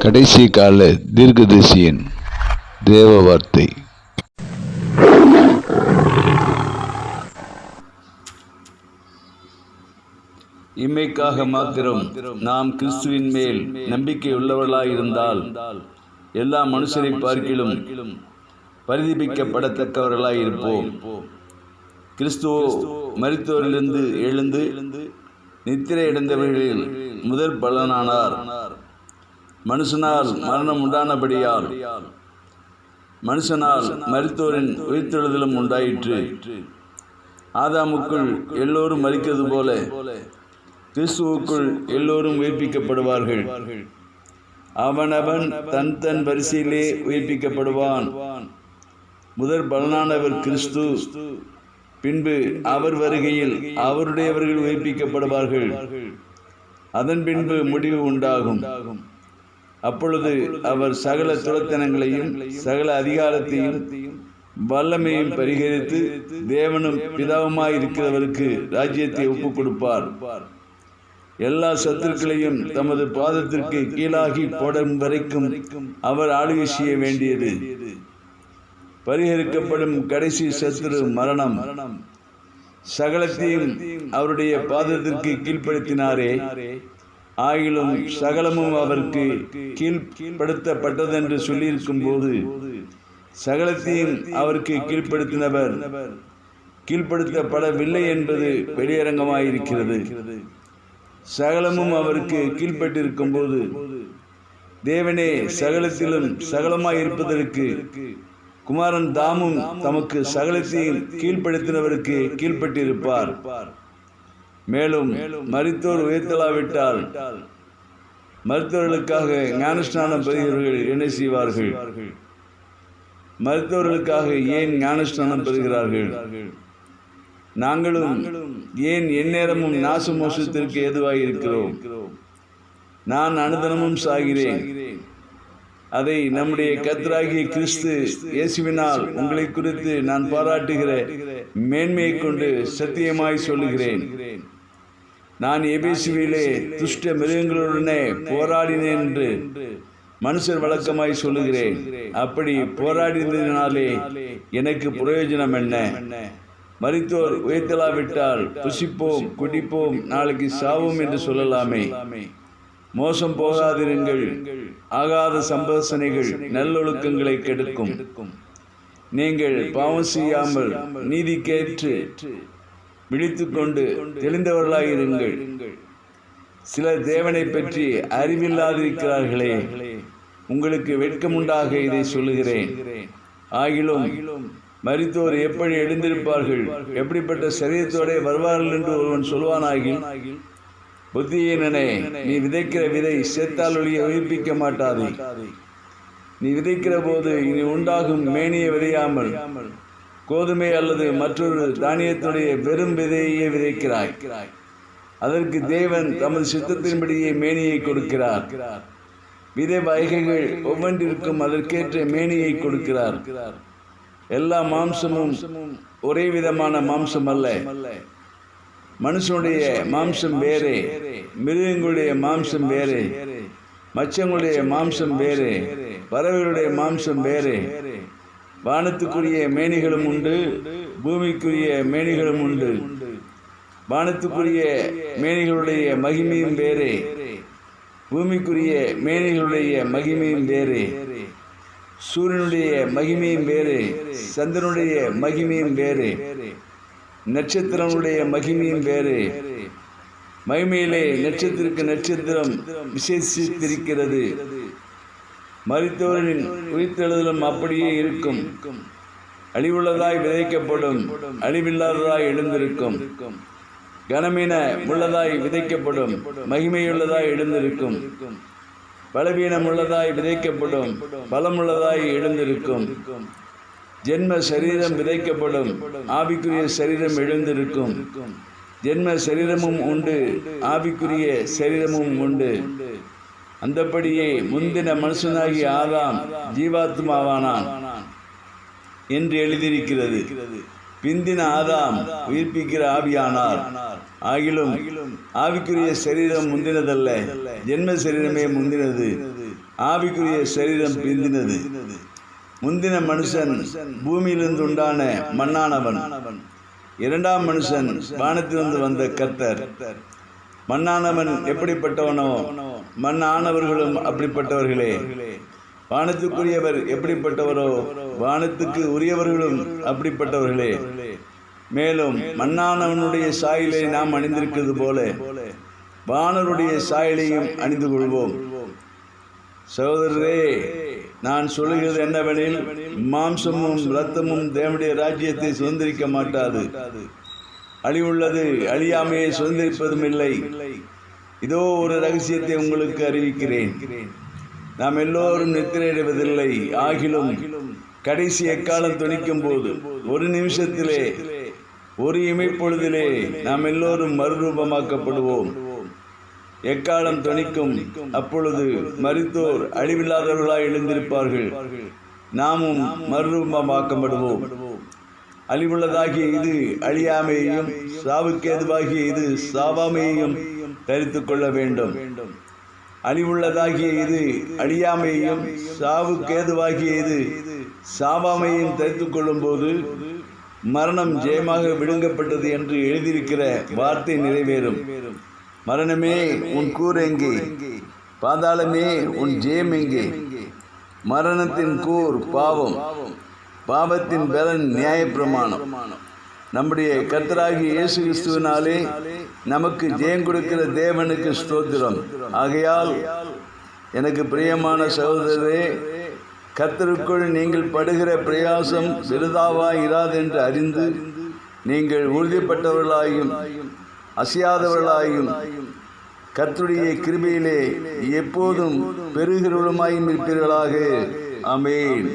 கடைசி கால தீர்க்கதரிசியின் தேவ வார்த்தை. இம்மைக்காக மாத்திரம் நாம் கிறிஸ்துவின் மேல் நம்பிக்கை உள்ளவர்களாயிருந்தால் எல்லா மனுஷரை பார்க்கிலும் பரிதபிக்கப்படத்தக்கவர்களாயிருப்போம். கிறிஸ்துவோ மரித்தோரிலிருந்து எழுந்து நித்திரை அடைந்தவர்களில் முதற் பலனானார். மனுஷனால் மரணம் உண்டானபடியால் மனுஷனால் மரித்தோரின் உயிர்த்தெழுதலும் உண்டாயிற்று. ஆதாமுக்குள் எல்லோரும் மரிக்கிறது போல கிறிஸ்துவுக்குள் எல்லோரும் உயிர்ப்பிக்கப்படுவார்கள். அவனவன் தன் தன் வரிசையிலே உயிர்ப்பிக்கப்படுவான். முதற் பலனானவர் கிறிஸ்து, பின்பு அவர் வருகையில் அவருடையவர்கள் உயிர்ப்பிக்கப்படுவார்கள். அதன் பின்பு முடிவு உண்டாகும். அப்பொழுது அவர் சகல துரத்தனங்களையும் சகல அதிகாரத்தையும் வல்லமையும் பரிகரித்து தேவனும் பிதாவுமாய் இருக்கிறவருக்கு ராஜ்யத்தை ஒப்புக் கொடுப்பார். எல்லா சத்துருக்களையும் தமது பாதத்திற்கு கீழாகி போடும் வரைக்கும் அவர் ஆளுகை செய்ய வேண்டியது. பரிகரிக்கப்படும் கடைசி சத்துரு மரணம். சகலத்தையும் அவருடைய பாதத்திற்கு கீழ்ப்படுத்தினாரே, ஆகிலும் சகலமும் அவருக்கு கீழ்ப்படுத்தப்பட்டதென்று சொல்லியிருக்கும் போது சகலத்தையும் அவருக்கு கீழ்ப்படுத்தினவர் கீழ்ப்படுத்தப்படவில்லை என்பது வெளியரங்கமாயிருக்கிறது. சகலமும் அவருக்கு கீழ்ப்பட்டிருக்கும் போது தேவனே சகலத்திலும் சகலமாயிருப்பதற்கு குமாரன் தாமும் தமக்கு சகலத்தையும் கீழ்ப்படுத்தினவருக்கு கீழ்ப்பட்டிருப்பார். மேலும் மரித்தோர் உயிர்த்தெழாவிட்டால் மருத்துவர்களுக்காக ஞானஸ்நானம் பெறுகிறவர்கள் என்ன செய்வார்கள்? மருத்துவர்களுக்காக ஏன் ஞானஸ்நானம் பெறுகிறார்கள்? நாங்களும் ஏன் எந்நேரமும் நாச மோசத்திற்கு ஏதுவாக இருக்கிறோம்? நான் அனுதினமும் சாகிறேன். அதை நம்முடைய கர்த்தராகிய கிறிஸ்து இயேசுவினால் உங்களை குறித்து நான் பாராட்டுகிற மேன்மையை கொண்டு சத்தியமாய் சொல்லுகிறேன். நான் எபேசுவிலே துஷ்ட மிருகங்களுடனே போராடினேன் என்று மனுஷர் வழக்கமாய் சொல்லுகிறேன். அப்படி போராடினதினாலே எனக்கு பிரயோஜனம் என்ன? மரித்தோர் உயிர்த்தெழாவிட்டால் புசிப்போம் குடிப்போம் நாளைக்கு சாவோம் என்று சொல்லலாமே. மோசம் போகாதிருங்கள். ஆகாத சம்பாசனைகள் நல்லொழுக்கங்களை கெடுக்கும். நீங்கள் பாவம் செய்யாமல் நீதிக்கேற்று விழித்துக்கொண்டு தெளிந்தவர்களாயிருங்கள். சிலர் தேவனை பற்றி அறிவில்லாதிருக்கிறார்களே, உங்களுக்கு வெட்கமுண்டாக இதை சொல்லுகிறேன். ஆகிலும் மரித்தோர் எப்படி எழுந்திருப்பார்கள்? எப்படிப்பட்ட சரீரத்தோட வருவார்கள் என்று ஒருவன் சொல்வானாகில், புத்தியீனனே, நீ விதைக்கிற விதை சேர்த்தால் ஒழிய உயிர்ப்பிக்க மாட்டாதே. நீ விதைக்கிற போது இனி உண்டாகும் மேனியை விதையாமல் கோதுமை அல்லது மற்றொரு தானியத்துடைய வெறும் விதையை விதைக்கிறாய். அதற்கு தேவன் தமது சித்தத்தின்படியே மேனியை கொடுக்கிறார். விதை வகைகள் ஒவ்வொன்றிற்கும் அதற்கேற்ற மேனியை கொடுக்கிறார். எல்லா மாம்சமும் ஒரே விதமான மாம்சம் அல்ல. மனுஷனுடைய மாம்சம் வேறே, மிருகங்களுடைய மாம்சம் வேறே, மச்சங்களுடைய மாம்சம் வேறே, பறவைகளுடைய மாம்சம் வேறே. வானத்துக்குரிய மேனிகளும் உண்டு, பூமிக்குரிய மேனிகளும் உண்டு. வானத்துக்குரிய மேனிகளுடைய மகிமையும் வேறே, பூமிக்குரிய மேனிகளுடைய மகிமையும் வேறே. சூரியனுடைய மகிமையும் வேறே, சந்திரனுடைய மகிமையும் வேறே, நட்சத்திரனுடைய மகிமையும் வேறே. மகிமையிலே நட்சத்திரக்கு நட்சத்திரம் விசேஷித்திருக்கிறது. மரித்தோரின் உயிர்த்தெழுதலும் அப்படியே இருக்கும். அழிவுள்ளதாய் விதைக்கப்படும், அழிவில்லாததாய் எழுந்திருக்கும். கனமீன உள்ளதாய் விதைக்கப்படும், மகிமையுள்ளதாய் எழுந்திருக்கும். பலவீனம் உள்ளதாய் விதைக்கப்படும், பலமுள்ளதாய் எழுந்திருக்கும். ஜென்ம சரீரம் விதைக்கப்படும், ஆவிக்குரிய சரீரம் எழுந்திருக்கும். ஜென்ம சரீரமும் உண்டு, ஆவிக்குரிய சரீரமும் உண்டு. அந்தபடியே முந்தின மனுஷனாகிய ஆதாம் ஜீவாத்மாவானான் என்று எழுதியிருக்கிறது. பிந்தின ஆதாம் உயிர்ப்பிக்கிற ஆவியானார். ஆகிலும் ஆவிக்குரிய சரீரம் முந்தினதல்ல, ஜென்ம சரீரமே முந்தினது. ஆவிக்குரிய சரீரம் பிந்தினது. முந்தின மனுஷன் பூமியிலிருந்து உண்டான மண்ணானவன், இரண்டாம் மனுஷன் வானத்திலிருந்து வந்த கர்த்தர். மண்ணானவன் எப்படிப்பட்டவனோ மண்ணானவர்களும் அப்படிப்பட்டவர்களே. வானத்துக்குரியவர் எப்படிப்பட்டவரோ வானத்துக்கு உரியவர்களும் அப்படிப்பட்டவர்களே. மேலும் மண்ணானவனுடைய சாயலை நாம் அணிந்திருக்கிறது போல வானருடைய சாயலையும் அணிந்து கொள்வோம். சகோதரரே, நான் சொல்லுகிறது என்னவெனில், மாம்சமும் இரத்தமும் தேவனுடைய ராஜ்யத்தை சுதந்திரிக்க மாட்டாது. அழிவுள்ளது அழியாமையை சுதந்திரிப்பதும் இல்லை. இதோ ஒரு ரகசியத்தை உங்களுக்கு அறிவிக்கிறேன். நாம் எல்லோரும் நித்திரையடைவதில்லை. ஆகிலும் கடைசி எக்காலம் துணிக்கும் போது ஒரு நிமிஷத்திலே, ஒரு இமைப்பொழுதிலே நாம் எல்லோரும் மறுரூபமாக்கப்படுவோம். எக்காலம் துணிக்கும். அப்பொழுது மரித்தோர் அழிவில்லாதவர்களாய் எழுந்திருப்பார்கள். நாமும் மறுரூபமாக்கப்படுவோம். அழிவுள்ளதாகிய இது அழியாமையையும் சாவுக்கேதுவாகிய இது சாவாமையையும் தரித்து கொள்ள வேண்டும். அழிவுள்ளதாகிய இது அழியாமையையும் சாவுக்கேதுவாகிய இது சாவாமையையும் தரித்து கொள்ளும் போது மரணம் ஜெயமாக விழுங்கப்பட்டது என்று எழுதியிருக்கிற வார்த்தை நிறைவேறும். மரணமே உன் கூர் எங்கே? பாதாளமே உன் ஜெயம் எங்கே? மரணத்தின் கூர் பாவம், பாவத்தின் பலன் நியாயப்பிரமாணம். நம்முடைய கர்த்தராகிய இயேசு கிறிஸ்துவினாலே நமக்கு ஜெயம் கொடுக்கிற தேவனுக்கு ஸ்தோத்திரம். ஆகையால் எனக்கு பிரியமான சகோதரரே, கர்த்தருக்குள் நீங்கள் படுகிற பிரயாசம் விருதாவாய் இராதென்று அறிந்து நீங்கள் உறுதிப்பட்டவர்களாயும் அசையாதவர்களாயும் கர்த்தருடைய கிருபையிலே எப்போதும் பெருகிறவர்களுமாயும் இருப்பீர்களாக. ஆமென்.